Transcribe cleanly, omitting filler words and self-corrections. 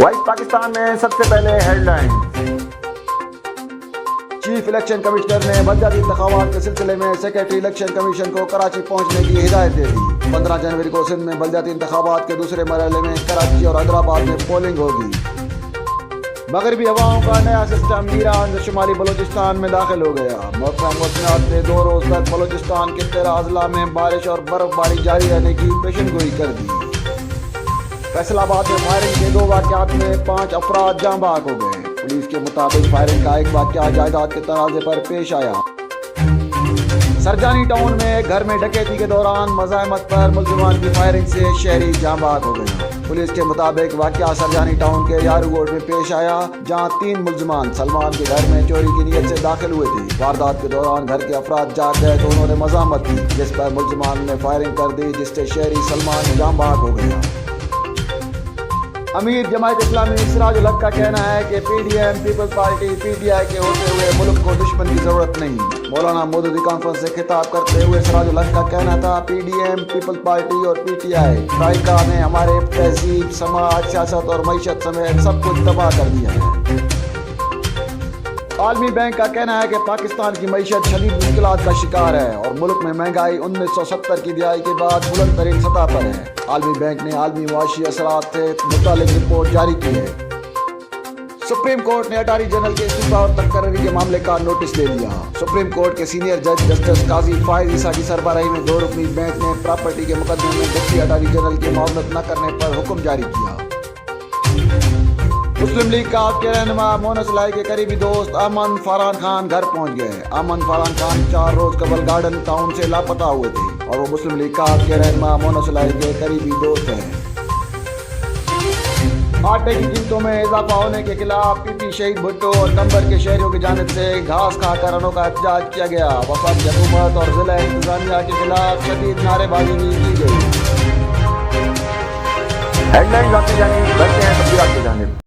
Voice Pakistan میں سب سے پہلے headline. Chief election commissioner نے بلدیاتی انتخابات کے سلسلے میں سیکرٹری الیکشن کمیشن کو کراچی پہنچنے کی ہدایت دے دی۔ 15 جنوری کو سندھ میں بلدیاتی انتخابات کے دوسرے مرحلے میں کراچی اور حیدرآباد میں پولنگ ہوگی۔ مغربی ہواؤں کا نیا سسٹم ایران سے شمالی بلوچستان میں داخل ہو گیا۔ محکمہ موسمیات نے 2 روز تک بلوچستان کے 13 اضلاع میں بارش اور برف باری جاری رہنے کی پیشن گوئی کر دی۔ فیصل آباد میں فائرنگ کے 2 واقعات میں 5 افراد جاں بحق ہو گئے۔ پولیس کے مطابق فائرنگ کا ایک واقعہ جائیداد کے تنازع پر پیش آیا۔ سرجانی ٹاؤن میں ایک گھر میں ڈکیتی کے دوران مزاحمت پر ملزمان کی فائرنگ سے شہری جاں بحق ہو گئے۔ پولیس کے مطابق واقعہ سرجانی ٹاؤن کے یارو گوٹ میں پیش آیا، جہاں 3 ملزمان سلمان کے گھر میں چوری کی نیت سے داخل ہوئے تھے۔ واردات کے دوران گھر کے افراد جاگ گئے تو انہوں نے مزاحمت کی، جس پر ملزمان نے فائرنگ کر دی، جس سے شہری سلمان جاں بحق ہو گیا۔ امیر جماعت اسلامی سراج الحق کا کہنا ہے کہ P D M Peoples Party P T I کے ہوتے ہوئے ملک کو دشمن کی ضرورت نہیں۔ مولانا مودودی کانفرنس سے خطاب کرتے ہوئے سراج الحق کا کہنا تھا، P D M Peoples Party اور پی ٹی آئی ترائیکا نے ہمارے تہذیب، سماج، سیاست اور معیشت سمیت سب کچھ تباہ کر دیا ہے۔ عالمی بینک کا کہنا ہے کہ پاکستان کی معیشت شدید مشکلات کا شکار ہے اور ملک میں مہنگائی 1970 کی دہائی کے بعد بلند ترین سطح پر ہے۔ عالمی بینک نے عالمی معاشی اثرات سے متعلق رپورٹ جاری کی ہے۔ سپریم کورٹ نے اٹارنی جنرل کے استعفا اور تقرری کے معاملے کا نوٹس لے لیا۔ سپریم کورٹ کے سینئر جج جسٹس قاضی فائز عیسیٰ کی سربراہی میں 2 رکنی بینچ نے پراپرٹی کے مقدمے میں ڈپٹی اٹارنی جنرل کی معاونت نہ کرنے پر حکم جاری کیا۔ مسلم لیگ کا آپ کے رہنما مونس لائی کے قریبی دوست امن فاران خان گھر پہنچ گئے۔ امن فاران خان 4 روز قبل گارڈن ٹاؤن سے لاپتہ ہوئے تھے اور وہ مسلم لیگ کا آپ کے رہنما مونس لائی کے قریبی دوست ہیں۔ آٹے کی قیمتوں میں اضافہ ہونے کے خلاف پی پی شہید بھٹو اور ٹمبر کے شہریوں کی جانب سے گھاس کھا کر انوکھا احتجاج کیا گیا۔ وفاقی حکومت اور ضلع انتظامیہ کے خلاف شدید نعرے بازی بھی کی گئی۔ ہیڈ لائن آتی جانب بڑھتے ہیں تفصیلات کی جانب۔